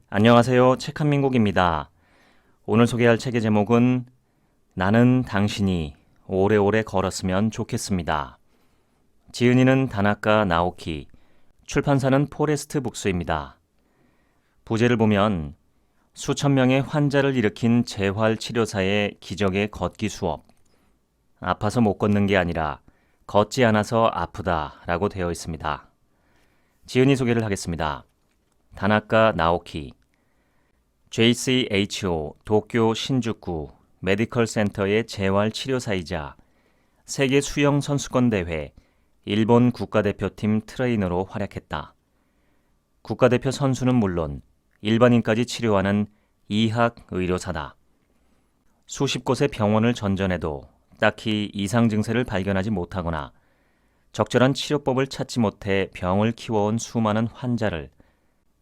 안녕하세요. 책 한민국입니다. 오늘 소개할 책의 제목은 나는 당신이 오래오래 걸었으면 좋겠습니다. 지은이는 다나카 나오키, 출판사는 포레스트 북스입니다. 부제를 보면 수천 명의 환자를 일으킨 재활치료사의 기적의 걷기 수업, 아파서 못 걷는 게 아니라 걷지 않아서 아프다라고 되어 있습니다. 지은이 소개를 하겠습니다. 다나카 나오키, JCHO 도쿄 신주쿠 메디컬 센터의 재활치료사이자 세계 수영 선수권 대회 일본 국가대표팀 트레이너로 활약했다. 국가대표 선수는 물론 일반인까지 치료하는 이학 의료사다. 수십 곳의 병원을 전전해도 딱히 이상 증세를 발견하지 못하거나 적절한 치료법을 찾지 못해 병을 키워온 수많은 환자를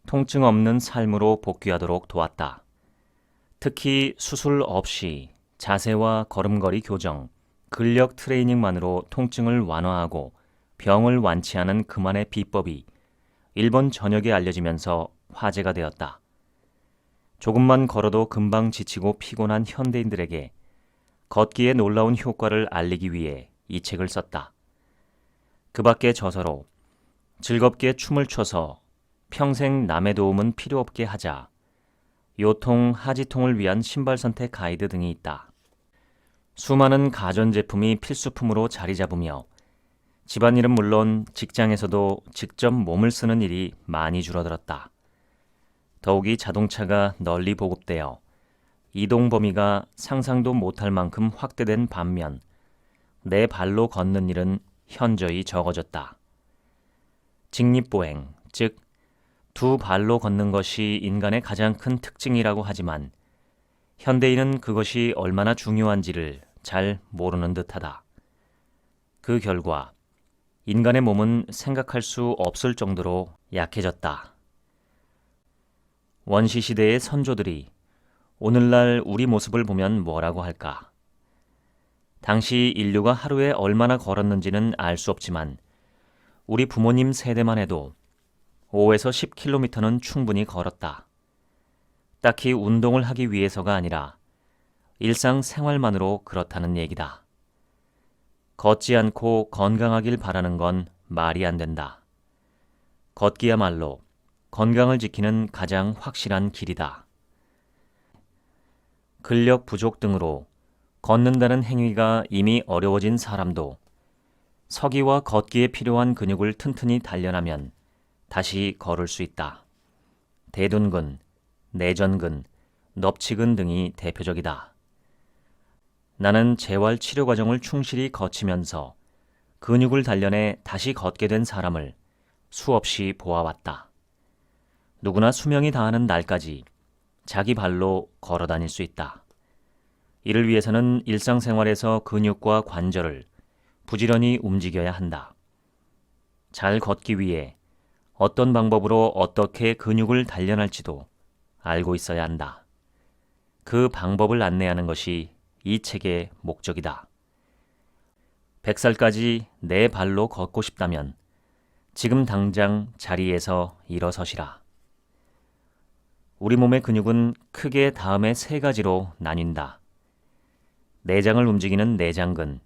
통증 없는 삶으로 복귀하도록 도왔다. 특히 수술 없이 자세와 걸음걸이 교정, 근력 트레이닝만으로 통증을 완화하고 병을 완치하는 그만의 비법이 일본 전역에 알려지면서 화제가 되었다. 조금만 걸어도 금방 지치고 피곤한 현대인들에게 걷기의 놀라운 효과를 알리기 위해 이 책을 썼다. 그 밖의 저서로 즐겁게 춤을 춰서 평생 남의 도움은 필요 없게 하자, 요통, 하지통을 위한 신발 선택 가이드 등이 있다. 수많은 가전제품이 필수품으로 자리 잡으며 집안일은 물론 직장에서도 직접 몸을 쓰는 일이 많이 줄어들었다. 더욱이 자동차가 널리 보급되어 이동 범위가 상상도 못할 만큼 확대된 반면 내 발로 걷는 일은 현저히 적어졌다. 직립보행, 즉 두 발로 걷는 것이 인간의 가장 큰 특징이라고 하지만 현대인은 그것이 얼마나 중요한지를 잘 모르는 듯하다. 그 결과 인간의 몸은 생각할 수 없을 정도로 약해졌다. 원시시대의 선조들이 오늘날 우리 모습을 보면 뭐라고 할까? 당시 인류가 하루에 얼마나 걸었는지는 알 수 없지만 우리 부모님 세대만 해도 5에서 10km는 충분히 걸었다. 딱히 운동을 하기 위해서가 아니라 일상생활만으로 그렇다는 얘기다. 걷지 않고 건강하길 바라는 건 말이 안 된다. 걷기야말로 건강을 지키는 가장 확실한 길이다. 근력 부족 등으로 걷는다는 행위가 이미 어려워진 사람도 서기와 걷기에 필요한 근육을 튼튼히 단련하면 다시 걸을 수 있다. 대둔근, 내전근, 넙치근 등이 대표적이다. 나는 재활 치료 과정을 충실히 거치면서 근육을 단련해 다시 걷게 된 사람을 수없이 보아왔다. 누구나 수명이 다하는 날까지 자기 발로 걸어 다닐 수 있다. 이를 위해서는 일상생활에서 근육과 관절을 부지런히 움직여야 한다. 잘 걷기 위해 어떤 방법으로 어떻게 근육을 단련할지도 알고 있어야 한다. 그 방법을 안내하는 것이 이 책의 목적이다. 100살까지 내 발로 걷고 싶다면 지금 당장 자리에서 일어서시라. 우리 몸의 근육은 크게 다음의 세 가지로 나뉜다. 내장을 움직이는 내장근,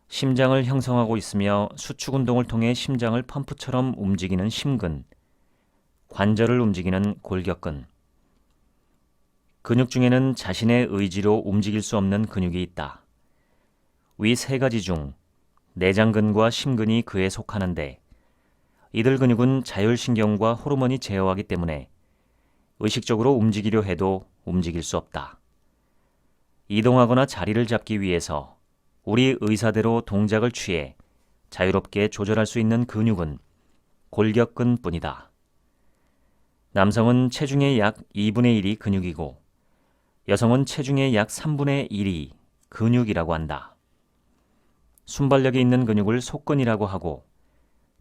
심장을 형성하고 있으며 수축 운동을 통해 심장을 펌프처럼 움직이는 심근, 관절을 움직이는 골격근. 근육 중에는 자신의 의지로 움직일 수 없는 근육이 있다. 위 세 가지 중 내장근과 심근이 그에 속하는데 이들 근육은 자율신경과 호르몬이 제어하기 때문에 의식적으로 움직이려 해도 움직일 수 없다. 이동하거나 자리를 잡기 위해서 우리 의사대로 동작을 취해 자유롭게 조절할 수 있는 근육은 골격근뿐이다. 남성은 체중의 약 2분의 1이 근육이고 여성은 체중의 약 3분의 1이 근육이라고 한다. 순발력이 있는 근육을 속근이라고 하고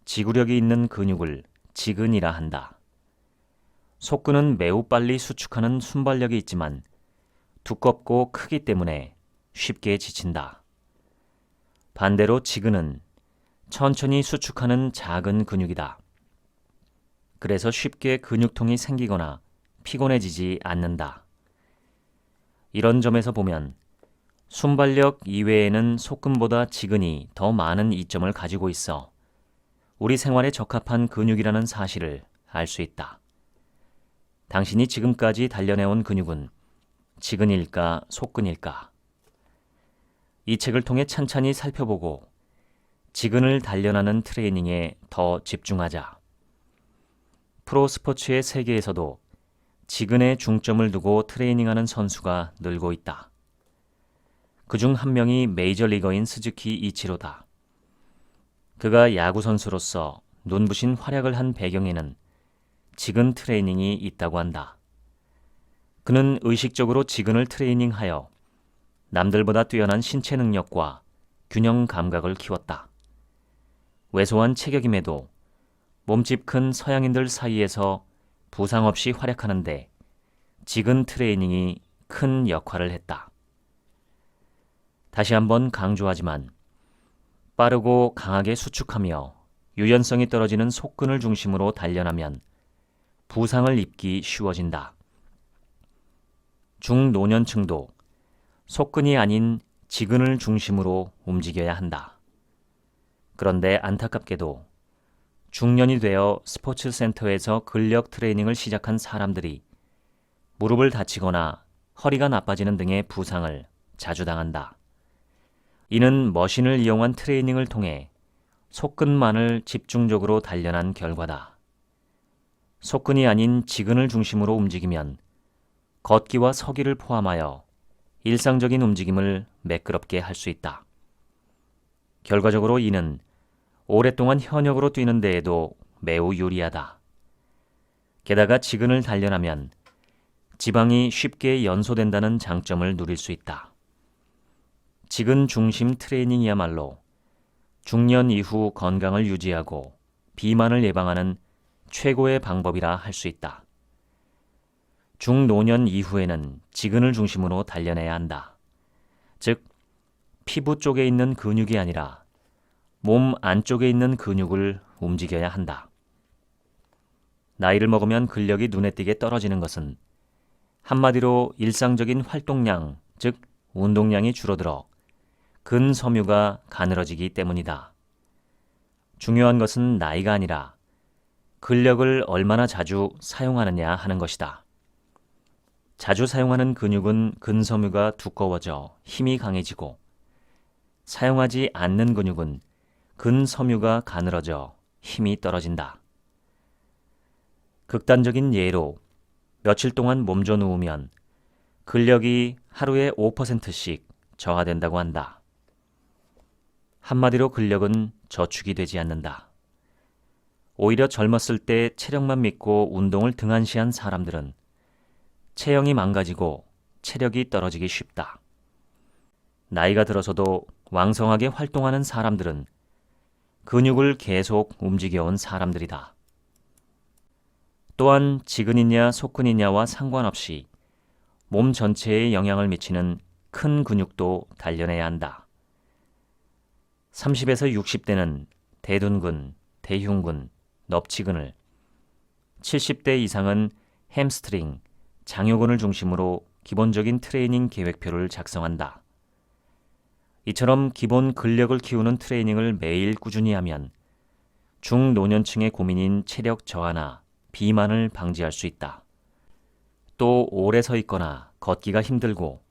지구력이 있는 근육을 지근이라 한다. 속근은 매우 빨리 수축하는 순발력이 있지만 두껍고 크기 때문에 쉽게 지친다. 반대로 지근은 천천히 수축하는 작은 근육이다. 그래서 쉽게 근육통이 생기거나 피곤해지지 않는다. 이런 점에서 보면 순발력 이외에는 속근보다 지근이 더 많은 이점을 가지고 있어 우리 생활에 적합한 근육이라는 사실을 알 수 있다. 당신이 지금까지 단련해온 근육은 지근일까 속근일까? 이 책을 통해 찬찬히 살펴보고 지근을 단련하는 트레이닝에 더 집중하자. 프로 스포츠의 세계에서도 지근에 중점을 두고 트레이닝하는 선수가 늘고 있다. 그중 한 명이 메이저리거인 스즈키 이치로다. 그가 야구 선수로서 눈부신 활약을 한 배경에는 지근 트레이닝이 있다고 한다. 그는 의식적으로 지근을 트레이닝하여 남들보다 뛰어난 신체 능력과 균형 감각을 키웠다. 왜소한 체격임에도 몸집 큰 서양인들 사이에서 부상 없이 활약하는데 지근 트레이닝이 큰 역할을 했다. 다시 한번 강조하지만 빠르고 강하게 수축하며 유연성이 떨어지는 속근을 중심으로 단련하면 부상을 입기 쉬워진다. 중노년층도 속근이 아닌 지근을 중심으로 움직여야 한다. 그런데 안타깝게도 중년이 되어 스포츠 센터에서 근력 트레이닝을 시작한 사람들이 무릎을 다치거나 허리가 나빠지는 등의 부상을 자주 당한다. 이는 머신을 이용한 트레이닝을 통해 속근만을 집중적으로 단련한 결과다. 속근이 아닌 지근을 중심으로 움직이면 걷기와 서기를 포함하여 일상적인 움직임을 매끄럽게 할 수 있다. 결과적으로 이는 오랫동안 현역으로 뛰는 데에도 매우 유리하다. 게다가 지근을 단련하면 지방이 쉽게 연소된다는 장점을 누릴 수 있다. 지근 중심 트레이닝이야말로 중년 이후 건강을 유지하고 비만을 예방하는 최고의 방법이라 할 수 있다. 중노년 이후에는 지근을 중심으로 단련해야 한다. 즉, 피부 쪽에 있는 근육이 아니라 몸 안쪽에 있는 근육을 움직여야 한다. 나이를 먹으면 근력이 눈에 띄게 떨어지는 것은 한마디로 일상적인 활동량, 즉 운동량이 줄어들어 근섬유가 가늘어지기 때문이다. 중요한 것은 나이가 아니라 근력을 얼마나 자주 사용하느냐 하는 것이다. 자주 사용하는 근육은 근섬유가 두꺼워져 힘이 강해지고 사용하지 않는 근육은 근섬유가 가늘어져 힘이 떨어진다. 극단적인 예로 며칠 동안 몸져 누우면 근력이 하루에 5%씩 저하된다고 한다. 한마디로 근력은 저축이 되지 않는다. 오히려 젊었을 때 체력만 믿고 운동을 등한시한 사람들은 체형이 망가지고 체력이 떨어지기 쉽다. 나이가 들어서도 왕성하게 활동하는 사람들은 근육을 계속 움직여온 사람들이다. 또한 지근이냐 속근이냐와 상관없이 몸 전체에 영향을 미치는 큰 근육도 단련해야 한다. 30에서 60대는 대둔근, 대흉근, 넙치근을, 70대 이상은 햄스트링, 장요근을 중심으로 기본적인 트레이닝 계획표를 작성한다. 이처럼 기본 근력을 키우는 트레이닝을 매일 꾸준히 하면 중노년층의 고민인 체력 저하나 비만을 방지할 수 있다. 또 오래 서 있거나 걷기가 힘들고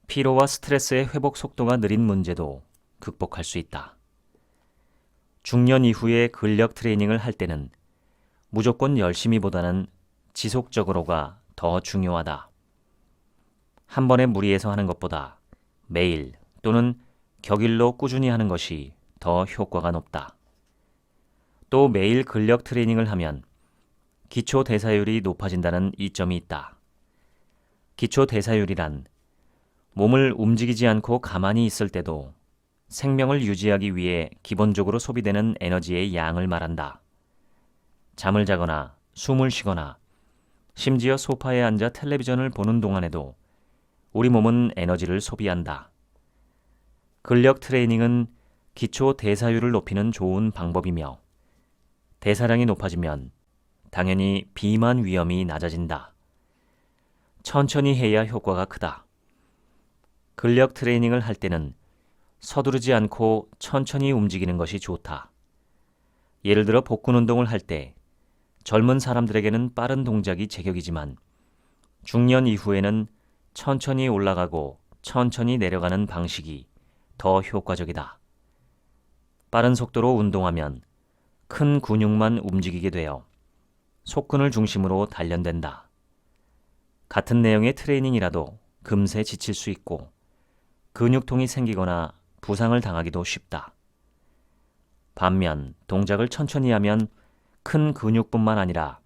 피로와 스트레스의 회복 속도가 느린 문제도 극복할 수 있다. 중년 이후에 근력 트레이닝을 할 때는 무조건 열심히보다는 지속적으로가 더 중요하다. 한 번에 무리해서 하는 것보다 매일 또는 격일로 꾸준히 하는 것이 더 효과가 높다. 또 매일 근력 트레이닝을 하면 기초 대사율이 높아진다는 이점이 있다. 기초 대사율이란 몸을 움직이지 않고 가만히 있을 때도 생명을 유지하기 위해 기본적으로 소비되는 에너지의 양을 말한다. 잠을 자거나 숨을 쉬거나 심지어 소파에 앉아 텔레비전을 보는 동안에도 우리 몸은 에너지를 소비한다. 근력 트레이닝은 기초 대사율을 높이는 좋은 방법이며 대사량이 높아지면 당연히 비만 위험이 낮아진다. 천천히 해야 효과가 크다. 근력 트레이닝을 할 때는 서두르지 않고 천천히 움직이는 것이 좋다. 예를 들어 복근 운동을 할 때 젊은 사람들에게는 빠른 동작이 제격이지만 중년 이후에는 천천히 올라가고 천천히 내려가는 방식이 더 효과적이다. 빠른 속도로 운동하면 큰 근육만 움직이게 되어 속근을 중심으로 단련된다. 같은 내용의 트레이닝이라도 금세 지칠 수 있고 근육통이 생기거나 부상을 당하기도 쉽다. 반면 동작을 천천히 하면 큰 근육뿐만 아니라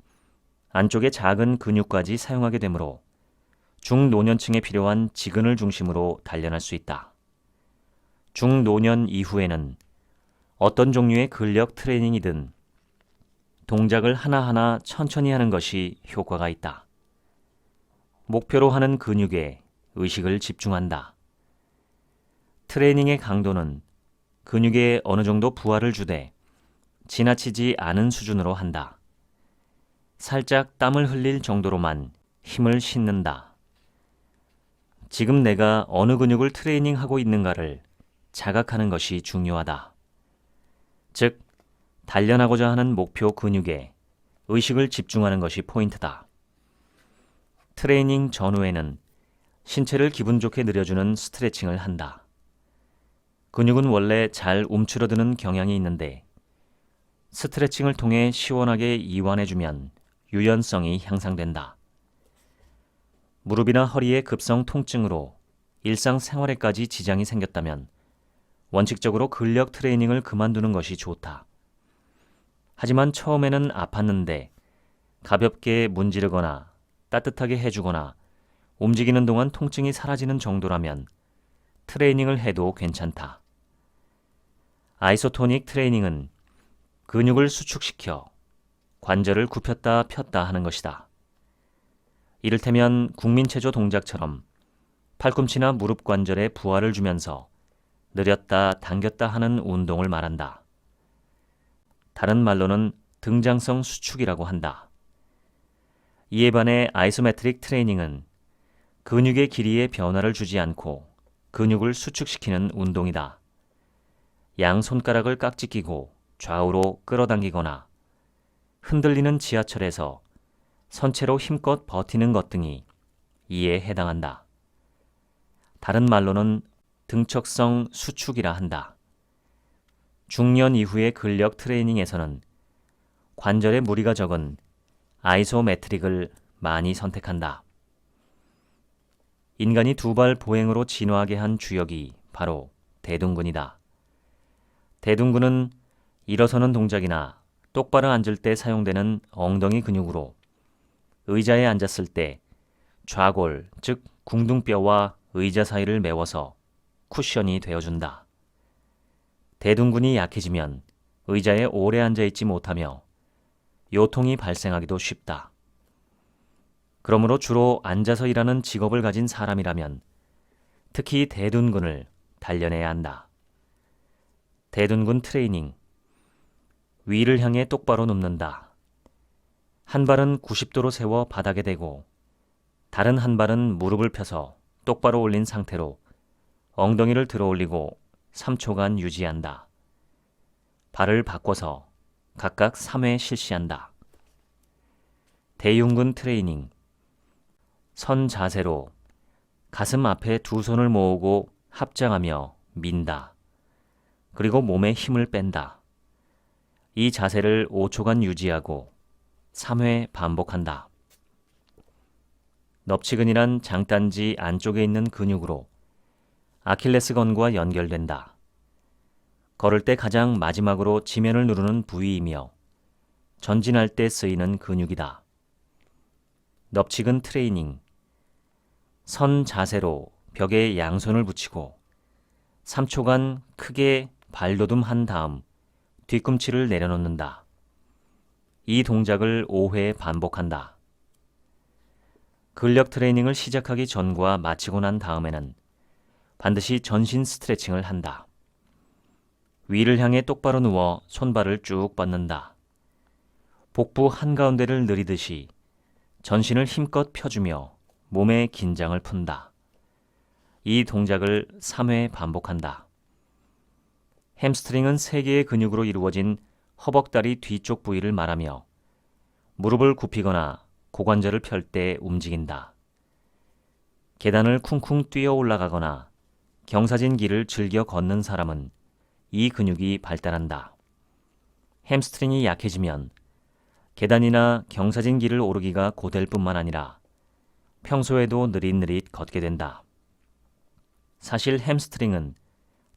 안쪽의 작은 근육까지 사용하게 되므로 중노년층에 필요한 지근을 중심으로 단련할 수 있다. 중노년 이후에는 어떤 종류의 근력 트레이닝이든 동작을 하나하나 천천히 하는 것이 효과가 있다. 목표로 하는 근육에 의식을 집중한다. 트레이닝의 강도는 근육에 어느 정도 부하를 주되 지나치지 않은 수준으로 한다. 살짝 땀을 흘릴 정도로만 힘을 싣는다. 지금 내가 어느 근육을 트레이닝하고 있는가를 자각하는 것이 중요하다. 즉, 단련하고자 하는 목표 근육에 의식을 집중하는 것이 포인트다. 트레이닝 전후에는 신체를 기분 좋게 늘려주는 스트레칭을 한다. 근육은 원래 잘 움츠러드는 경향이 있는데 스트레칭을 통해 시원하게 이완해주면 유연성이 향상된다. 무릎이나 허리의 급성 통증으로 일상생활에까지 지장이 생겼다면 원칙적으로 근력 트레이닝을 그만두는 것이 좋다. 하지만 처음에는 아팠는데 가볍게 문지르거나 따뜻하게 해주거나 움직이는 동안 통증이 사라지는 정도라면 트레이닝을 해도 괜찮다. 아이소토닉 트레이닝은 근육을 수축시켜 관절을 굽혔다 폈다 하는 것이다. 이를테면 국민체조 동작처럼 팔꿈치나 무릎 관절에 부하를 주면서 느렸다 당겼다 하는 운동을 말한다. 다른 말로는 등장성 수축이라고 한다. 이에 반해 아이소메트릭 트레이닝은 근육의 길이에 변화를 주지 않고 근육을 수축시키는 운동이다. 양 손가락을 깍지 끼고 좌우로 끌어당기거나 흔들리는 지하철에서 선체로 힘껏 버티는 것 등이 이에 해당한다. 다른 말로는 등척성 수축이라 한다. 중년 이후의 근력 트레이닝에서는 관절에 무리가 적은 아이소메트릭을 많이 선택한다. 인간이 두 발 보행으로 진화하게 한 주역이 바로 대둔근이다. 대둔근은 일어서는 동작이나 똑바로 앉을 때 사용되는 엉덩이 근육으로 의자에 앉았을 때 좌골, 즉 궁둥뼈와 의자 사이를 메워서 쿠션이 되어준다. 대둔근이 약해지면 의자에 오래 앉아있지 못하며 요통이 발생하기도 쉽다. 그러므로 주로 앉아서 일하는 직업을 가진 사람이라면 특히 대둔근을 단련해야 한다. 대둔근 트레이닝. 위를 향해 똑바로 눕는다. 한 발은 90도로 세워 바닥에 대고 다른 한 발은 무릎을 펴서 똑바로 올린 상태로 엉덩이를 들어 올리고 3초간 유지한다. 발을 바꿔서 각각 3회 실시한다. 대흉근 트레이닝. 선 자세로 가슴 앞에 두 손을 모으고 합장하며 민다. 그리고 몸에 힘을 뺀다. 이 자세를 5초간 유지하고 3회 반복한다. 넙치근이란 장단지 안쪽에 있는 근육으로 아킬레스건과 연결된다. 걸을 때 가장 마지막으로 지면을 누르는 부위이며 전진할 때 쓰이는 근육이다. 넙치근 트레이닝. 선 자세로 벽에 양손을 붙이고 3초간 크게 발도듬한 다음 뒤꿈치를 내려놓는다. 이 동작을 5회 반복한다. 근력 트레이닝을 시작하기 전과 마치고 난 다음에는 반드시 전신 스트레칭을 한다. 위를 향해 똑바로 누워 손발을 쭉 뻗는다. 복부 한가운데를 느리듯이 전신을 힘껏 펴주며 몸의 긴장을 푼다. 이 동작을 3회 반복한다. 햄스트링은 3개의 근육으로 이루어진 허벅다리 뒤쪽 부위를 말하며 무릎을 굽히거나 고관절을 펼 때 움직인다. 계단을 쿵쿵 뛰어 올라가거나 경사진 길을 즐겨 걷는 사람은 이 근육이 발달한다. 햄스트링이 약해지면 계단이나 경사진 길을 오르기가 고될 뿐만 아니라 평소에도 느릿느릿 걷게 된다. 사실 햄스트링은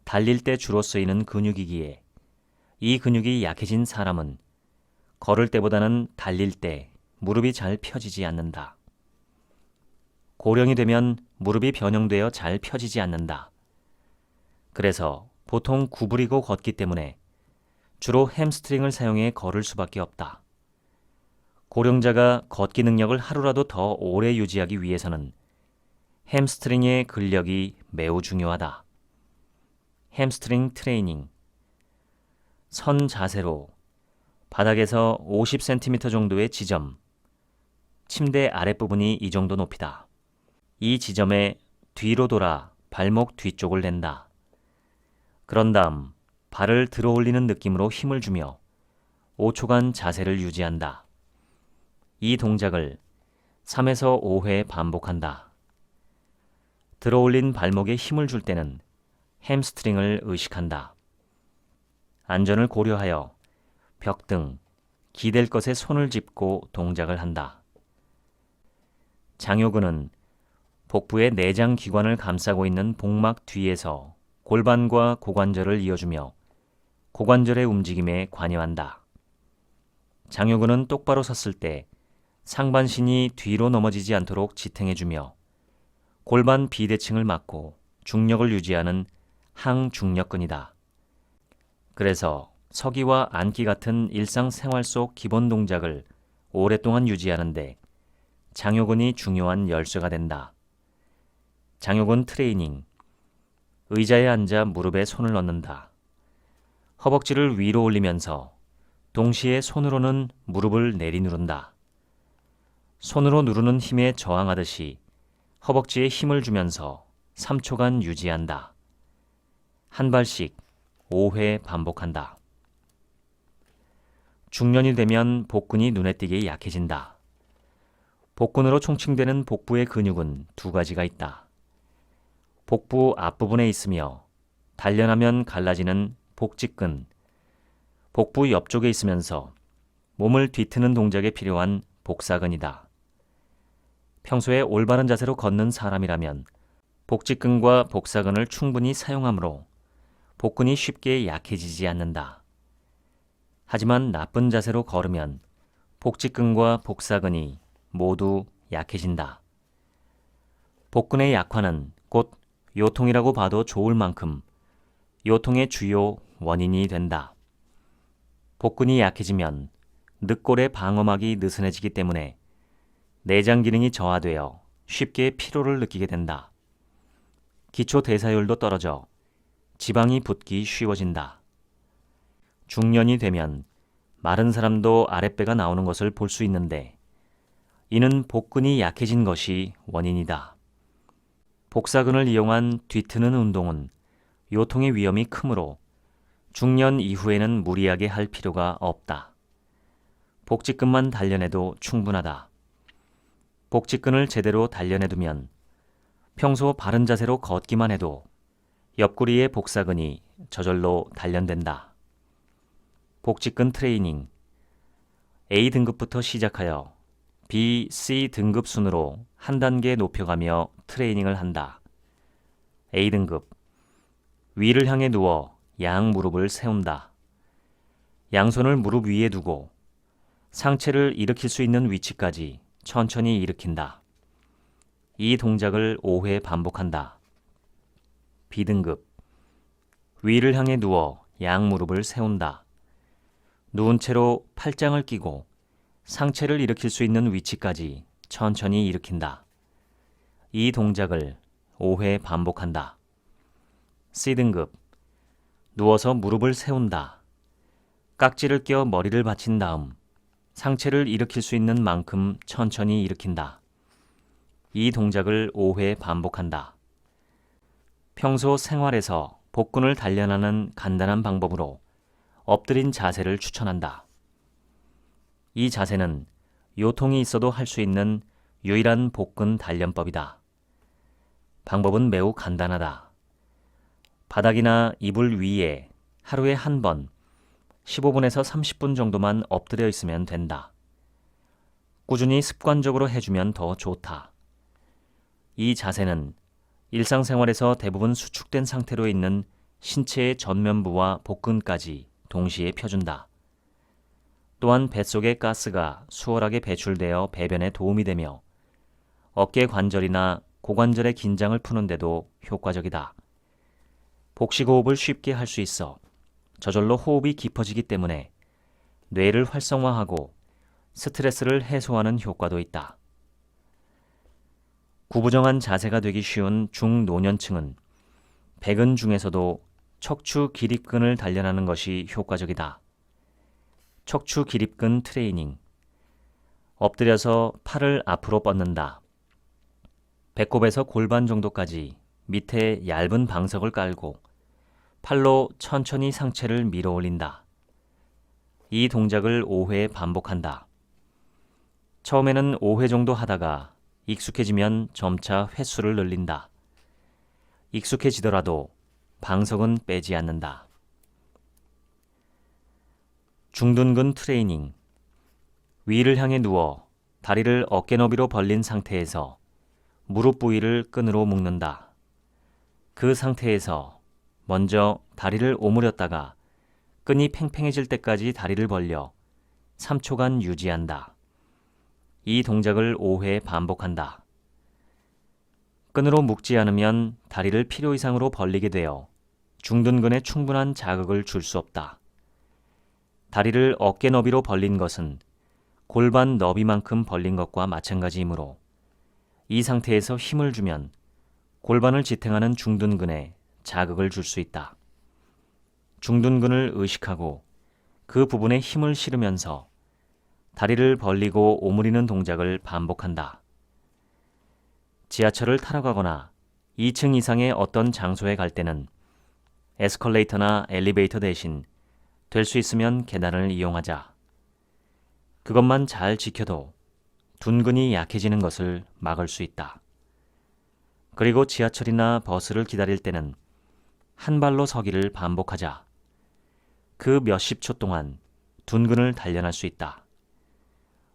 달릴 때 주로 쓰이는 근육이기에 이 근육이 약해진 사람은 걸을 때보다는 달릴 때 무릎이 잘 펴지지 않는다. 고령이 되면 무릎이 변형되어 잘 펴지지 않는다. 그래서 보통 구부리고 걷기 때문에 주로 햄스트링을 사용해 걸을 수밖에 없다. 고령자가 걷기 능력을 하루라도 더 오래 유지하기 위해서는 햄스트링의 근력이 매우 중요하다. 햄스트링 트레이닝. 선 자세로 바닥에서 50cm 정도의 지점, 침대 아랫부분이 이 정도 높이다. 이 지점에 뒤로 돌아 발목 뒤쪽을 댄다. 그런 다음 발을 들어 올리는 느낌으로 힘을 주며 5초간 자세를 유지한다. 이 동작을 3에서 5회 반복한다. 들어 올린 발목에 힘을 줄 때는 햄스트링을 의식한다. 안전을 고려하여 벽 등 기댈 것에 손을 짚고 동작을 한다. 장요근은 복부의 내장 기관을 감싸고 있는 복막 뒤에서 골반과 고관절을 이어주며 고관절의 움직임에 관여한다. 장요근은 똑바로 섰을 때 상반신이 뒤로 넘어지지 않도록 지탱해주며 골반 비대칭을 막고 중력을 유지하는 항중력근이다. 그래서 서기와 앉기 같은 일상생활 속 기본 동작을 오랫동안 유지하는데 장요근이 중요한 열쇠가 된다. 장요근 트레이닝. 의자에 앉아 무릎에 손을 넣는다. 허벅지를 위로 올리면서 동시에 손으로는 무릎을 내리누른다. 손으로 누르는 힘에 저항하듯이 허벅지에 힘을 주면서 3초간 유지한다. 한 발씩 5회 반복한다. 중년이 되면 복근이 눈에 띄게 약해진다. 복근으로 총칭되는 복부의 근육은 2가지가 있다. 복부 앞부분에 있으며 단련하면 갈라지는 복직근, 복부 옆쪽에 있으면서 몸을 뒤트는 동작에 필요한 복사근이다. 평소에 올바른 자세로 걷는 사람이라면 복직근과 복사근을 충분히 사용하므로 복근이 쉽게 약해지지 않는다. 하지만 나쁜 자세로 걸으면 복직근과 복사근이 모두 약해진다. 복근의 약화는 곧 요통이라고 봐도 좋을 만큼 요통의 주요 원인이 된다. 복근이 약해지면 늑골의 방어막이 느슨해지기 때문에 내장 기능이 저하되어 쉽게 피로를 느끼게 된다. 기초 대사율도 떨어져 지방이 붙기 쉬워진다. 중년이 되면 마른 사람도 아랫배가 나오는 것을 볼 수 있는데 이는 복근이 약해진 것이 원인이다. 복사근을 이용한 뒤트는 운동은 요통의 위험이 크므로 중년 이후에는 무리하게 할 필요가 없다. 복직근만 단련해도 충분하다. 복직근을 제대로 단련해두면 평소 바른 자세로 걷기만 해도 옆구리의 복사근이 저절로 단련된다. 복직근 트레이닝. A등급부터 시작하여 B, C 등급 순으로 한 단계 높여가며 트레이닝을 한다. A등급. 위를 향해 누워 양 무릎을 세운다. 양손을 무릎 위에 두고 상체를 일으킬 수 있는 위치까지 천천히 일으킨다. 이 동작을 5회 반복한다. B등급. 위를 향해 누워 양 무릎을 세운다. 누운 채로 팔짱을 끼고 상체를 일으킬 수 있는 위치까지 천천히 일으킨다. 이 동작을 5회 반복한다. C등급. 누워서 무릎을 세운다. 깍지를 껴 머리를 받친 다음 상체를 일으킬 수 있는 만큼 천천히 일으킨다. 이 동작을 5회 반복한다. 평소 생활에서 복근을 단련하는 간단한 방법으로 엎드린 자세를 추천한다. 이 자세는 요통이 있어도 할 수 있는 유일한 복근 단련법이다. 방법은 매우 간단하다. 바닥이나 이불 위에 하루에 한 번 15분에서 30분 정도만 엎드려 있으면 된다. 꾸준히 습관적으로 해주면 더 좋다. 이 자세는 일상생활에서 대부분 수축된 상태로 있는 신체의 전면부와 복근까지 동시에 펴준다. 또한 뱃속의 가스가 수월하게 배출되어 배변에 도움이 되며 어깨 관절이나 고관절의 긴장을 푸는 데도 효과적이다. 복식호흡을 쉽게 할 수 있어 저절로 호흡이 깊어지기 때문에 뇌를 활성화하고 스트레스를 해소하는 효과도 있다. 구부정한 자세가 되기 쉬운 중노년층은 백은 중에서도 척추 기립근을 단련하는 것이 효과적이다. 척추 기립근 트레이닝. 엎드려서 팔을 앞으로 뻗는다. 배꼽에서 골반 정도까지 밑에 얇은 방석을 깔고 팔로 천천히 상체를 밀어 올린다. 이 동작을 5회 반복한다. 처음에는 5회 정도 하다가 익숙해지면 점차 횟수를 늘린다. 익숙해지더라도 방석은 빼지 않는다. 중둔근 트레이닝. 위를 향해 누워 다리를 어깨 너비로 벌린 상태에서 무릎 부위를 끈으로 묶는다. 그 상태에서 먼저 다리를 오므렸다가 끈이 팽팽해질 때까지 다리를 벌려 3초간 유지한다. 이 동작을 5회 반복한다. 끈으로 묶지 않으면 다리를 필요 이상으로 벌리게 되어 중둔근에 충분한 자극을 줄 수 없다. 다리를 어깨 너비로 벌린 것은 골반 너비만큼 벌린 것과 마찬가지이므로 이 상태에서 힘을 주면 골반을 지탱하는 중둔근에 자극을 줄 수 있다. 중둔근을 의식하고 그 부분에 힘을 실으면서 다리를 벌리고 오므리는 동작을 반복한다. 지하철을 타러 가거나 2층 이상의 어떤 장소에 갈 때는 에스컬레이터나 엘리베이터 대신 될 수 있으면 계단을 이용하자. 그것만 잘 지켜도 둔근이 약해지는 것을 막을 수 있다. 그리고 지하철이나 버스를 기다릴 때는 한 발로 서기를 반복하자. 그 몇십 초 동안 둔근을 단련할 수 있다.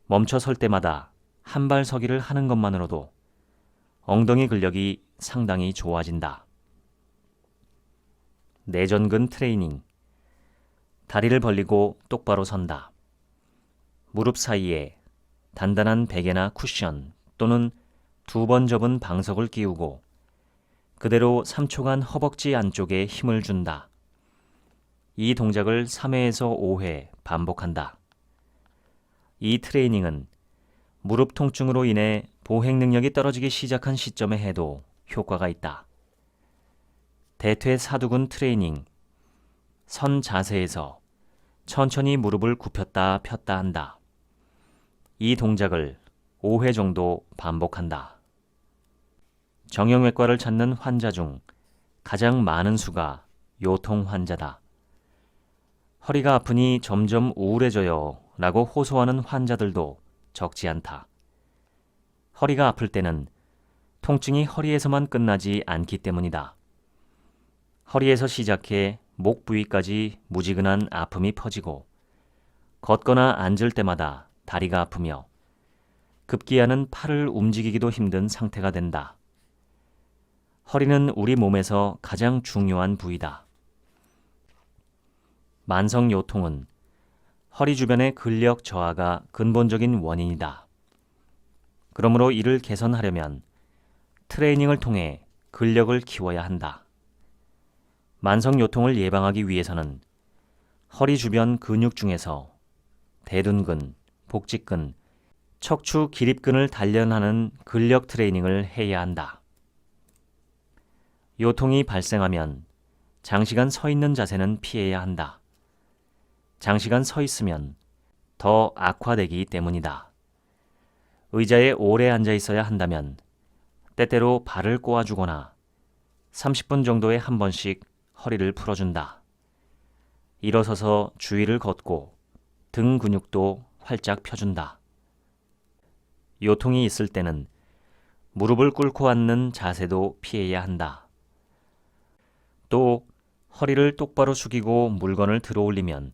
멈춰 설 때마다 한 발 서기를 하는 것만으로도 엉덩이 근력이 상당히 좋아진다. 내전근 트레이닝. 다리를 벌리고 똑바로 선다. 무릎 사이에 단단한 베개나 쿠션 또는 2번 접은 방석을 끼우고 그대로 3초간 허벅지 안쪽에 힘을 준다. 이 동작을 3회에서 5회 반복한다. 이 트레이닝은 무릎 통증으로 인해 보행 능력이 떨어지기 시작한 시점에 해도 효과가 있다. 대퇴사두근 트레이닝. 선 자세에서 천천히 무릎을 굽혔다 폈다 한다. 이 동작을 5회 정도 반복한다. 정형외과를 찾는 환자 중 가장 많은 수가 요통 환자다. 허리가 아프니 점점 우울해져요 라고 호소하는 환자들도 적지 않다. 허리가 아플 때는 통증이 허리에서만 끝나지 않기 때문이다. 허리에서 시작해 목 부위까지 무지근한 아픔이 퍼지고 걷거나 앉을 때마다 다리가 아프며 급기야는 팔을 움직이기도 힘든 상태가 된다. 허리는 우리 몸에서 가장 중요한 부위다. 만성 요통은 허리 주변의 근력 저하가 근본적인 원인이다. 그러므로 이를 개선하려면 트레이닝을 통해 근력을 키워야 한다. 만성 요통을 예방하기 위해서는 허리 주변 근육 중에서 대둔근, 복직근, 척추 기립근을 단련하는 근력 트레이닝을 해야 한다. 요통이 발생하면 장시간 서 있는 자세는 피해야 한다. 장시간 서 있으면 더 악화되기 때문이다. 의자에 오래 앉아 있어야 한다면 때때로 발을 꼬아주거나 30분 정도에 한 번씩 허리를 풀어준다. 일어서서 주위를 걷고 등 근육도 활짝 펴준다. 요통이 있을 때는 무릎을 꿇고 앉는 자세도 피해야 한다. 또 허리를 똑바로 숙이고 물건을 들어올리면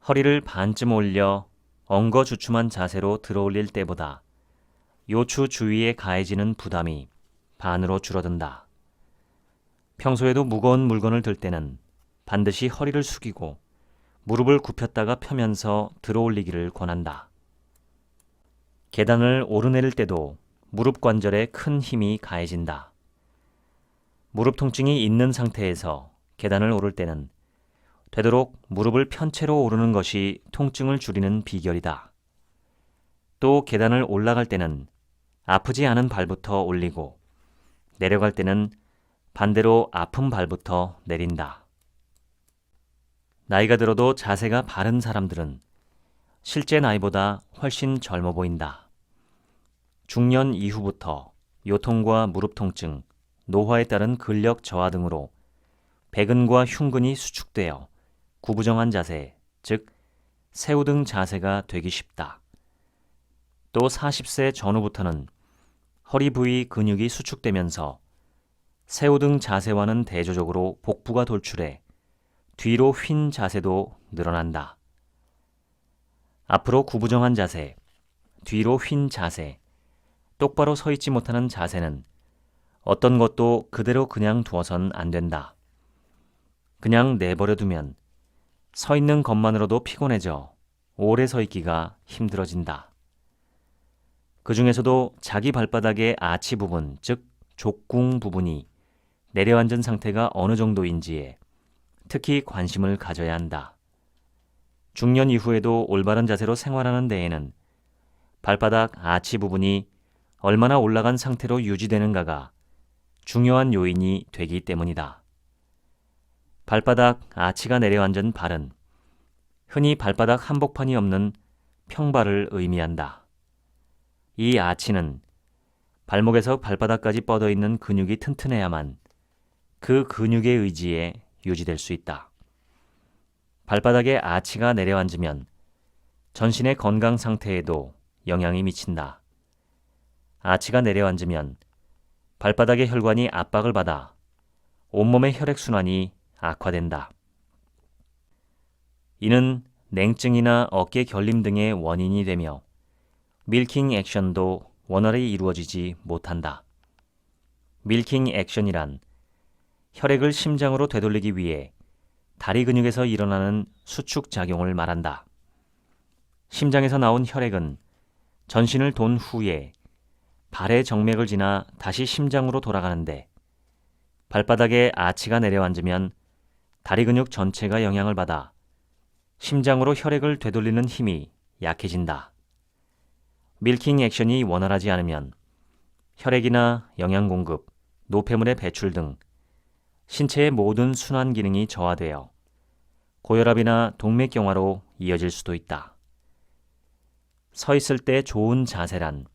허리를 반쯤 올려 엉거주춤한 자세로 들어올릴 때보다 요추 주위에 가해지는 부담이 반으로 줄어든다. 평소에도 무거운 물건을 들 때는 반드시 허리를 숙이고 무릎을 굽혔다가 펴면서 들어올리기를 권한다. 계단을 오르내릴 때도 무릎 관절에 큰 힘이 가해진다. 무릎 통증이 있는 상태에서 계단을 오를 때는 되도록 무릎을 편 채로 오르는 것이 통증을 줄이는 비결이다. 또 계단을 올라갈 때는 아프지 않은 발부터 올리고 내려갈 때는 반대로 아픈 발부터 내린다. 나이가 들어도 자세가 바른 사람들은 실제 나이보다 훨씬 젊어 보인다. 중년 이후부터 요통과 무릎 통증, 노화에 따른 근력 저하 등으로 배근과 흉근이 수축되어 구부정한 자세, 즉 새우등 자세가 되기 쉽다. 또 40세 전후부터는 허리 부위 근육이 수축되면서 새우등 자세와는 대조적으로 복부가 돌출해 뒤로 휜 자세도 늘어난다. 앞으로 구부정한 자세, 뒤로 휜 자세, 똑바로 서 있지 못하는 자세는 어떤 것도 그대로 그냥 두어선 안 된다. 그냥 내버려 두면 서 있는 것만으로도 피곤해져 오래 서 있기가 힘들어진다. 그 중에서도 자기 발바닥의 아치 부분, 즉 족궁 부분이 내려앉은 상태가 어느 정도인지에 특히 관심을 가져야 한다. 중년 이후에도 올바른 자세로 생활하는 데에는 발바닥 아치 부분이 얼마나 올라간 상태로 유지되는가가 중요한 요인이 되기 때문이다. 발바닥 아치가 내려앉은 발은 흔히 발바닥 한복판이 없는 평발을 의미한다. 이 아치는 발목에서 발바닥까지 뻗어 있는 근육이 튼튼해야만 그 근육의 의지에 유지될 수 있다. 발바닥에 아치가 내려앉으면 전신의 건강 상태에도 영향이 미친다. 아치가 내려앉으면 발바닥의 혈관이 압박을 받아 온몸의 혈액순환이 악화된다. 이는 냉증이나 어깨 결림 등의 원인이 되며 밀킹 액션도 원활히 이루어지지 못한다. 밀킹 액션이란 혈액을 심장으로 되돌리기 위해 다리 근육에서 일어나는 수축 작용을 말한다. 심장에서 나온 혈액은 전신을 돈 후에 발의 정맥을 지나 다시 심장으로 돌아가는데 발바닥에 아치가 내려앉으면 다리 근육 전체가 영향을 받아 심장으로 혈액을 되돌리는 힘이 약해진다. 밀킹 액션이 원활하지 않으면 혈액이나 영양 공급, 노폐물의 배출 등 신체의 모든 순환 기능이 저하되어 고혈압이나 동맥경화로 이어질 수도 있다. 서 있을 때 좋은 자세란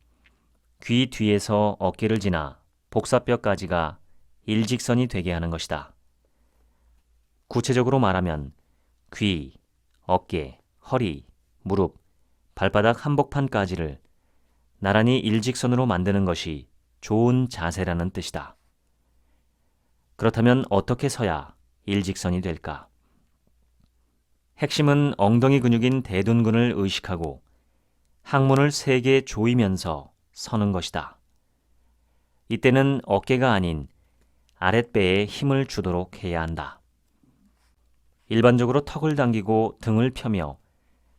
귀 뒤에서 어깨를 지나 복사뼈까지가 일직선이 되게 하는 것이다. 구체적으로 말하면 귀, 어깨, 허리, 무릎, 발바닥 한복판까지를 나란히 일직선으로 만드는 것이 좋은 자세라는 뜻이다. 그렇다면 어떻게 서야 일직선이 될까? 핵심은 엉덩이 근육인 대둔근을 의식하고 항문을 세게 조이면서 서는 것이다. 이때는 어깨가 아닌 아랫배에 힘을 주도록 해야 한다. 일반적으로 턱을 당기고 등을 펴며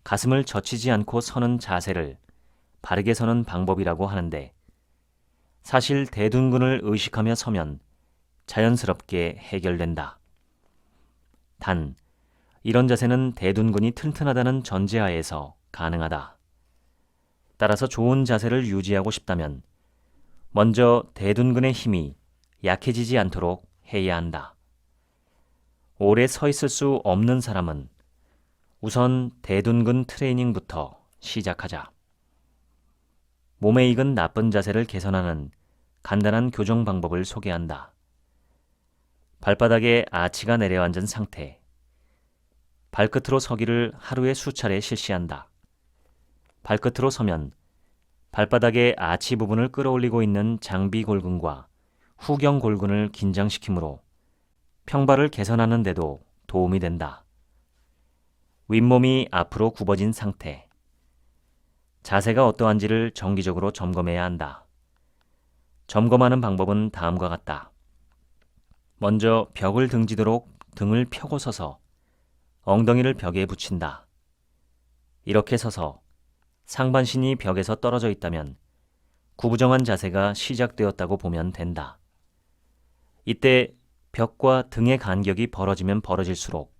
가슴을 젖히지 않고 서는 자세를 바르게 서는 방법이라고 하는데 사실 대둔근을 의식하며 서면 자연스럽게 해결된다. 단, 이런 자세는 대둔근이 튼튼하다는 전제하에서 가능하다. 따라서 좋은 자세를 유지하고 싶다면 먼저 대둔근의 힘이 약해지지 않도록 해야 한다. 오래 서 있을 수 없는 사람은 우선 대둔근 트레이닝부터 시작하자. 몸에 익은 나쁜 자세를 개선하는 간단한 교정 방법을 소개한다. 발바닥에 아치가 내려앉은 상태. 발끝으로 서기를 하루에 수차례 실시한다. 발끝으로 서면 발바닥의 아치 부분을 끌어올리고 있는 장비골근과 후경골근을 긴장시키므로 평발을 개선하는 데도 도움이 된다. 윗몸이 앞으로 굽어진 상태. 자세가 어떠한지를 정기적으로 점검해야 한다. 점검하는 방법은 다음과 같다. 먼저 벽을 등지도록 등을 펴고 서서 엉덩이를 벽에 붙인다. 이렇게 서서 상반신이 벽에서 떨어져 있다면 구부정한 자세가 시작되었다고 보면 된다. 이때 벽과 등의 간격이 벌어지면 벌어질수록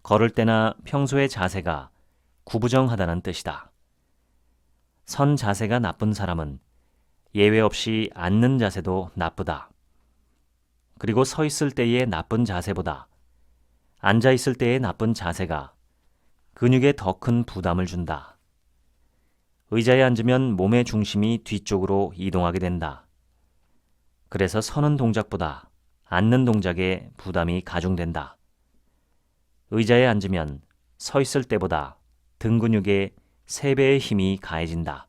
걸을 때나 평소의 자세가 구부정하다는 뜻이다. 선 자세가 나쁜 사람은 예외 없이 앉는 자세도 나쁘다. 그리고 서 있을 때의 나쁜 자세보다 앉아 있을 때의 나쁜 자세가 근육에 더 큰 부담을 준다. 의자에 앉으면 몸의 중심이 뒤쪽으로 이동하게 된다. 그래서 서는 동작보다 앉는 동작에 부담이 가중된다. 의자에 앉으면 서 있을 때보다 등 근육에 3배의 힘이 가해진다.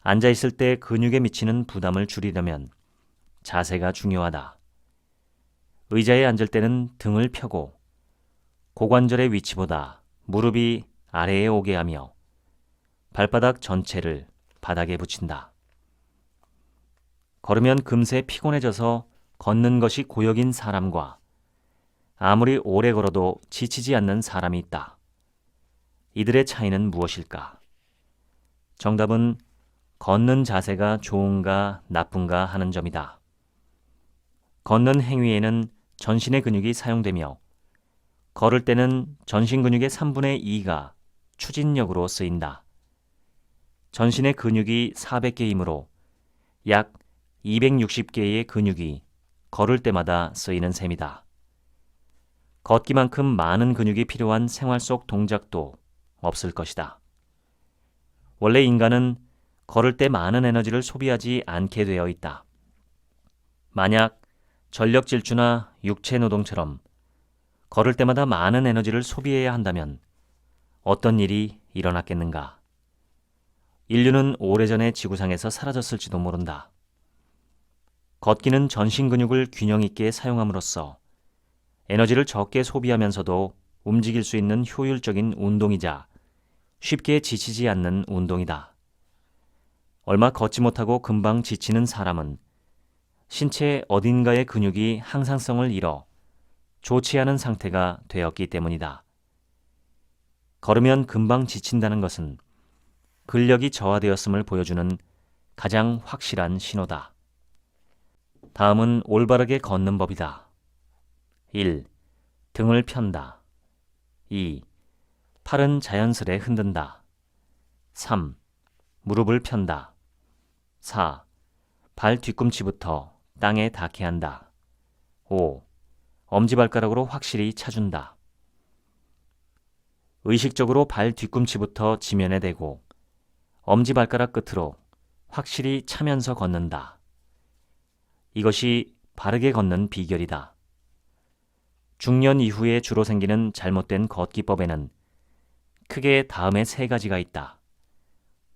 앉아 있을 때 근육에 미치는 부담을 줄이려면 자세가 중요하다. 의자에 앉을 때는 등을 펴고 고관절의 위치보다 무릎이 아래에 오게 하며 발바닥 전체를 바닥에 붙인다. 걸으면 금세 피곤해져서 걷는 것이 고역인 사람과 아무리 오래 걸어도 지치지 않는 사람이 있다. 이들의 차이는 무엇일까? 정답은 걷는 자세가 좋은가 나쁜가 하는 점이다. 걷는 행위에는 전신의 근육이 사용되며 걸을 때는 전신 근육의 3분의 2가 추진력으로 쓰인다. 전신의 근육이 400개이므로 약 260개의 근육이 걸을 때마다 쓰이는 셈이다. 걷기만큼 많은 근육이 필요한 생활 속 동작도 없을 것이다. 원래 인간은 걸을 때 많은 에너지를 소비하지 않게 되어 있다. 만약 전력 질주나 육체 노동처럼 걸을 때마다 많은 에너지를 소비해야 한다면 어떤 일이 일어났겠는가? 인류는 오래전에 지구상에서 사라졌을지도 모른다. 걷기는 전신 근육을 균형 있게 사용함으로써 에너지를 적게 소비하면서도 움직일 수 있는 효율적인 운동이자 쉽게 지치지 않는 운동이다. 얼마 걷지 못하고 금방 지치는 사람은 신체 어딘가의 근육이 항상성을 잃어 좋지 않은 상태가 되었기 때문이다. 걸으면 금방 지친다는 것은 근력이 저하되었음을 보여주는 가장 확실한 신호다. 다음은 올바르게 걷는 법이다. 1. 등을 편다. 2. 팔은 자연스레 흔든다. 3. 무릎을 편다. 4. 발 뒤꿈치부터 땅에 닿게 한다. 5. 엄지발가락으로 확실히 차준다. 의식적으로 발 뒤꿈치부터 지면에 대고 엄지발가락 끝으로 확실히 차면서 걷는다. 이것이 바르게 걷는 비결이다. 중년 이후에 주로 생기는 잘못된 걷기법에는 크게 다음의 3가지가 있다.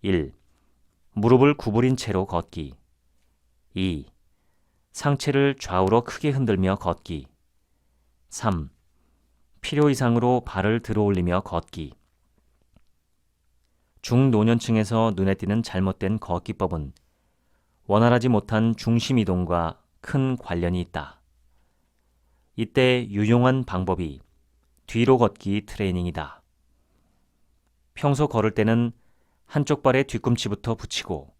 1. 무릎을 구부린 채로 걷기. 2. 상체를 좌우로 크게 흔들며 걷기. 3. 필요 이상으로 발을 들어올리며 걷기. 중노년층에서 눈에 띄는 잘못된 걷기법은 원활하지 못한 중심 이동과 큰 관련이 있다. 이때 유용한 방법이 뒤로 걷기 트레이닝이다. 평소 걸을 때는 한쪽 발의 뒤꿈치부터 붙이고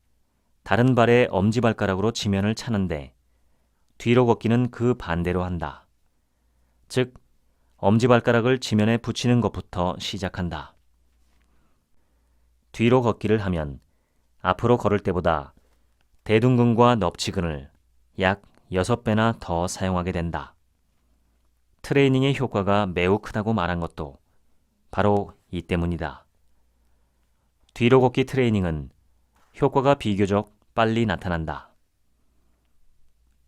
다른 발의 엄지발가락으로 지면을 차는데 뒤로 걷기는 그 반대로 한다. 즉, 엄지발가락을 지면에 붙이는 것부터 시작한다. 뒤로 걷기를 하면 앞으로 걸을 때보다 대둔근과 넙치근을 약 6배나 더 사용하게 된다. 트레이닝의 효과가 매우 크다고 말한 것도 바로 이 때문이다. 뒤로 걷기 트레이닝은 효과가 비교적 빨리 나타난다.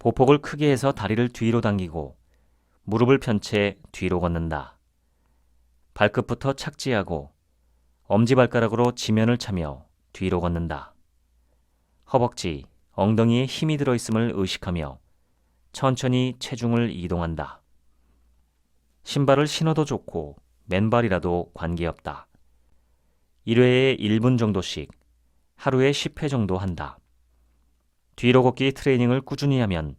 보폭을 크게 해서 다리를 뒤로 당기고 무릎을 편 채 뒤로 걷는다. 발끝부터 착지하고 엄지발가락으로 지면을 차며 뒤로 걷는다. 허벅지, 엉덩이에 힘이 들어있음을 의식하며 천천히 체중을 이동한다. 신발을 신어도 좋고 맨발이라도 관계없다. 1회에 1분 정도씩 하루에 10회 정도 한다. 뒤로 걷기 트레이닝을 꾸준히 하면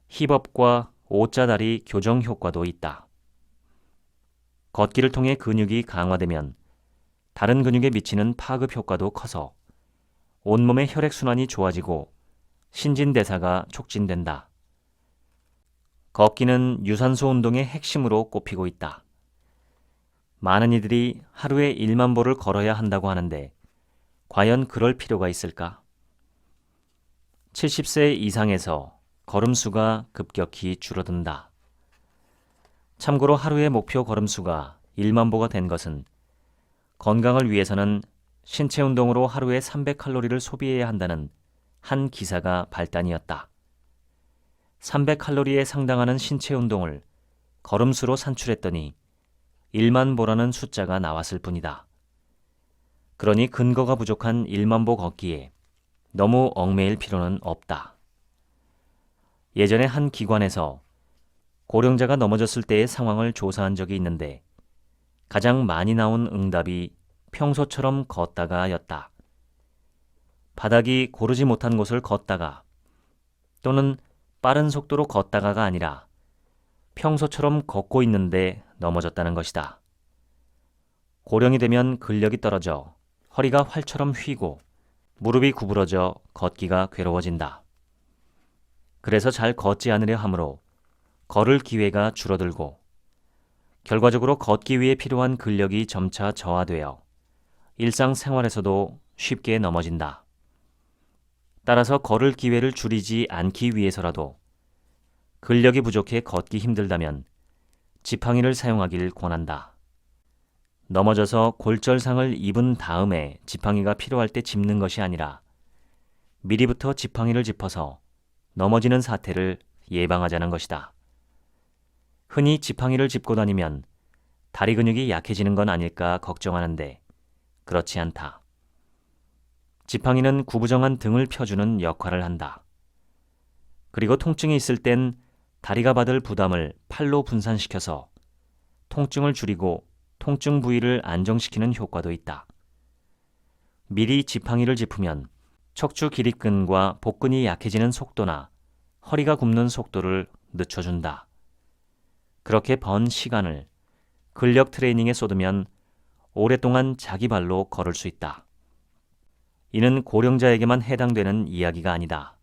힙업과 O자다리 교정 효과도 있다. 걷기를 통해 근육이 강화되면 다른 근육에 미치는 파급 효과도 커서 온몸의 혈액순환이 좋아지고 신진대사가 촉진된다. 걷기는 유산소 운동의 핵심으로 꼽히고 있다. 많은 이들이 하루에 1만 보를 걸어야 한다고 하는데 과연 그럴 필요가 있을까? 70세 이상에서 걸음수가 급격히 줄어든다. 참고로 하루의 목표 걸음수가 1만 보가 된 것은 건강을 위해서는 신체 운동으로 하루에 300칼로리를 소비해야 한다는 한 기사가 발단이었다. 300칼로리에 상당하는 신체 운동을 걸음수로 산출했더니 1만 보라는 숫자가 나왔을 뿐이다. 그러니 근거가 부족한 1만 보 걷기에 너무 얽매일 필요는 없다. 예전에 한 기관에서 고령자가 넘어졌을 때의 상황을 조사한 적이 있는데 가장 많이 나온 응답이 평소처럼 걷다가 였다. 바닥이 고르지 못한 곳을 걷다가 또는 빠른 속도로 걷다가가 아니라 평소처럼 걷고 있는데 넘어졌다는 것이다. 고령이 되면 근력이 떨어져 허리가 활처럼 휘고 무릎이 구부러져 걷기가 괴로워진다. 그래서 잘 걷지 않으려 하므로 걸을 기회가 줄어들고 결과적으로 걷기 위해 필요한 근력이 점차 저하되어 일상생활에서도 쉽게 넘어진다. 따라서 걸을 기회를 줄이지 않기 위해서라도 근력이 부족해 걷기 힘들다면 지팡이를 사용하길 권한다. 넘어져서 골절상을 입은 다음에 지팡이가 필요할 때 짚는 것이 아니라 미리부터 지팡이를 짚어서 넘어지는 사태를 예방하자는 것이다. 흔히 지팡이를 짚고 다니면 다리 근육이 약해지는 건 아닐까 걱정하는데 그렇지 않다. 지팡이는 구부정한 등을 펴주는 역할을 한다. 그리고 통증이 있을 땐 다리가 받을 부담을 팔로 분산시켜서 통증을 줄이고 통증 부위를 안정시키는 효과도 있다. 미리 지팡이를 짚으면 척추 기립근과 복근이 약해지는 속도나 허리가 굽는 속도를 늦춰준다. 그렇게 번 시간을 근력 트레이닝에 쏟으면 오랫동안 자기 발로 걸을 수 있다. 이는 고령자에게만 해당되는 이야기가 아니다.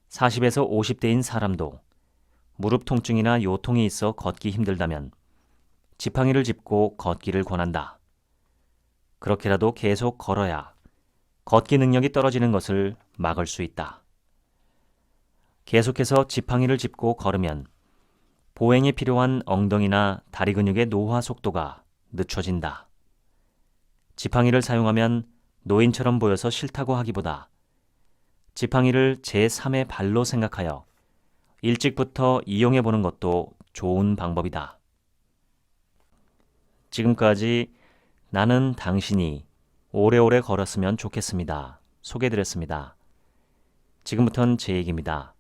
40에서 50대인 사람도 무릎 통증이나 요통이 있어 걷기 힘들다면 지팡이를 짚고 걷기를 권한다. 그렇게라도 계속 걸어야 걷기 능력이 떨어지는 것을 막을 수 있다. 계속해서 지팡이를 짚고 걸으면 보행에 필요한 엉덩이나 다리 근육의 노화 속도가 늦춰진다. 지팡이를 사용하면 노인처럼 보여서 싫다고 하기보다 지팡이를 제3의 발로 생각하여 일찍부터 이용해 보는 것도 좋은 방법이다. 지금까지 나는 당신이 오래오래 걸었으면 좋겠습니다. 소개해드렸습니다. 지금부터는 제 얘기입니다.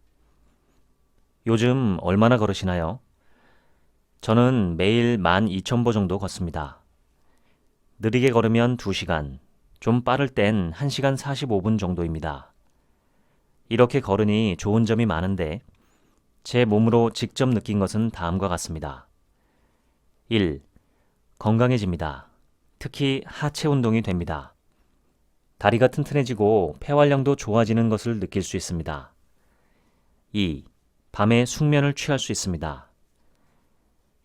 요즘 얼마나 걸으시나요? 저는 매일 12,000보 정도 걷습니다. 느리게 걸으면 2시간, 좀 빠를 땐 1시간 45분 정도입니다. 이렇게 걸으니 좋은 점이 많은데 제 몸으로 직접 느낀 것은 다음과 같습니다. 1. 건강해집니다. 특히 하체 운동이 됩니다. 다리가 튼튼해지고 폐활량도 좋아지는 것을 느낄 수 있습니다. 2. 밤에 숙면을 취할 수 있습니다.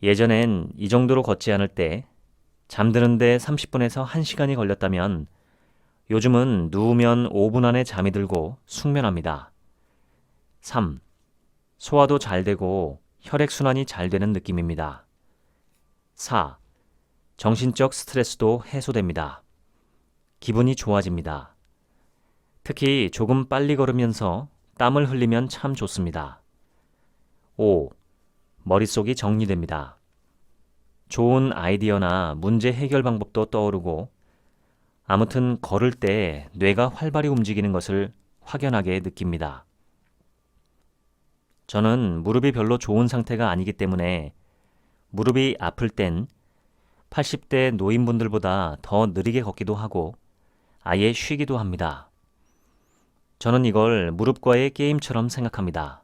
예전엔 이 정도로 걷지 않을 때 잠드는데 30분에서 1시간이 걸렸다면 요즘은 누우면 5분 안에 잠이 들고 숙면합니다. 3. 소화도 잘 되고 혈액순환이 잘 되는 느낌입니다. 4. 정신적 스트레스도 해소됩니다. 기분이 좋아집니다. 특히 조금 빨리 걸으면서 땀을 흘리면 참 좋습니다. 5. 머릿속이 정리됩니다. 좋은 아이디어나 문제 해결 방법도 떠오르고 아무튼 걸을 때 뇌가 활발히 움직이는 것을 확연하게 느낍니다. 저는 무릎이 별로 좋은 상태가 아니기 때문에 무릎이 아플 땐 80대 노인분들보다 더 느리게 걷기도 하고 아예 쉬기도 합니다. 저는 이걸 무릎과의 게임처럼 생각합니다.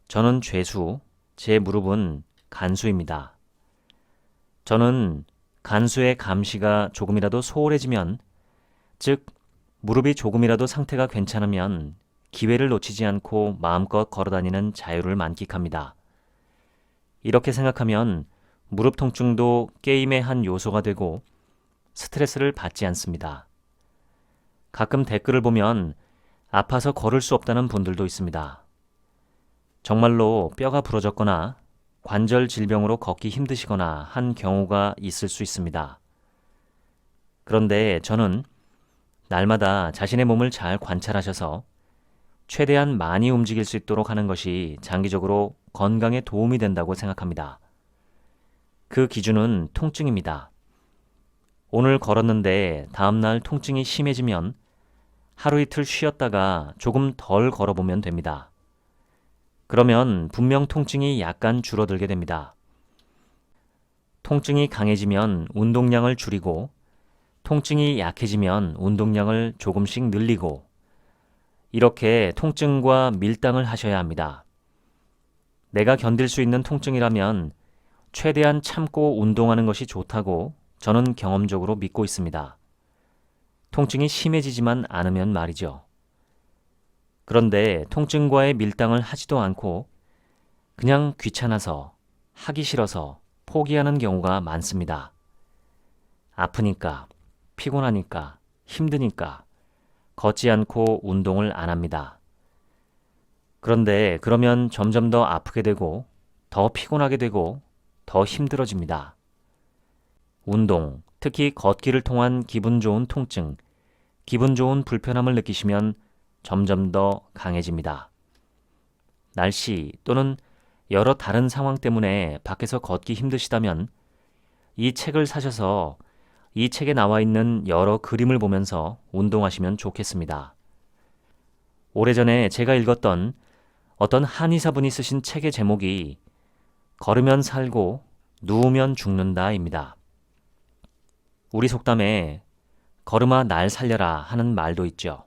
저는 죄수, 제 무릎은 간수입니다. 저는 간수의 감시가 조금이라도 소홀해지면, 즉 무릎이 조금이라도 상태가 괜찮으면 기회를 놓치지 않고 마음껏 걸어다니는 자유를 만끽합니다. 이렇게 생각하면 무릎 통증도 게임의 한 요소가 되고 스트레스를 받지 않습니다. 가끔 댓글을 보면 아파서 걸을 수 없다는 분들도 있습니다. 정말로 뼈가 부러졌거나 관절 질병으로 걷기 힘드시거나 한 경우가 있을 수 있습니다. 그런데 저는 날마다 자신의 몸을 잘 관찰하셔서 최대한 많이 움직일 수 있도록 하는 것이 장기적으로 건강에 도움이 된다고 생각합니다. 그 기준은 통증입니다. 오늘 걸었는데 다음날 통증이 심해지면 하루 이틀 쉬었다가 조금 덜 걸어보면 됩니다. 그러면 분명 통증이 약간 줄어들게 됩니다. 통증이 강해지면 운동량을 줄이고 통증이 약해지면 운동량을 조금씩 늘리고 이렇게 통증과 밀당을 하셔야 합니다. 내가 견딜 수 있는 통증이라면 최대한 참고 운동하는 것이 좋다고 저는 경험적으로 믿고 있습니다. 통증이 심해지지만 않으면 말이죠. 그런데 통증과의 밀당을 하지도 않고 그냥 귀찮아서 하기 싫어서 포기하는 경우가 많습니다. 아프니까, 피곤하니까, 힘드니까 걷지 않고 운동을 안 합니다. 그런데 그러면 점점 더 아프게 되고 더 피곤하게 되고 더 힘들어집니다. 운동, 특히 걷기를 통한 기분 좋은 통증, 기분 좋은 불편함을 느끼시면 점점 더 강해집니다. 날씨 또는 여러 다른 상황 때문에 밖에서 걷기 힘드시다면 이 책을 사셔서 이 책에 나와 있는 여러 그림을 보면서 운동하시면 좋겠습니다. 오래전에 제가 읽었던 어떤 한의사분이 쓰신 책의 제목이 걸으면 살고 누우면 죽는다입니다. 우리 속담에 걸음아 날 살려라 하는 말도 있죠.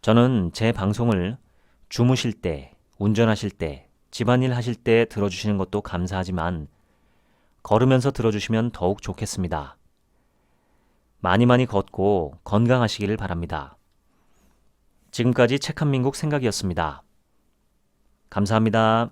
저는 제 방송을 주무실 때, 운전하실 때, 집안일 하실 때 들어주시는 것도 감사하지만 걸으면서 들어주시면 더욱 좋겠습니다. 많이 많이 걷고 건강하시기를 바랍니다. 지금까지 책 한 민국 생각이었습니다. 감사합니다.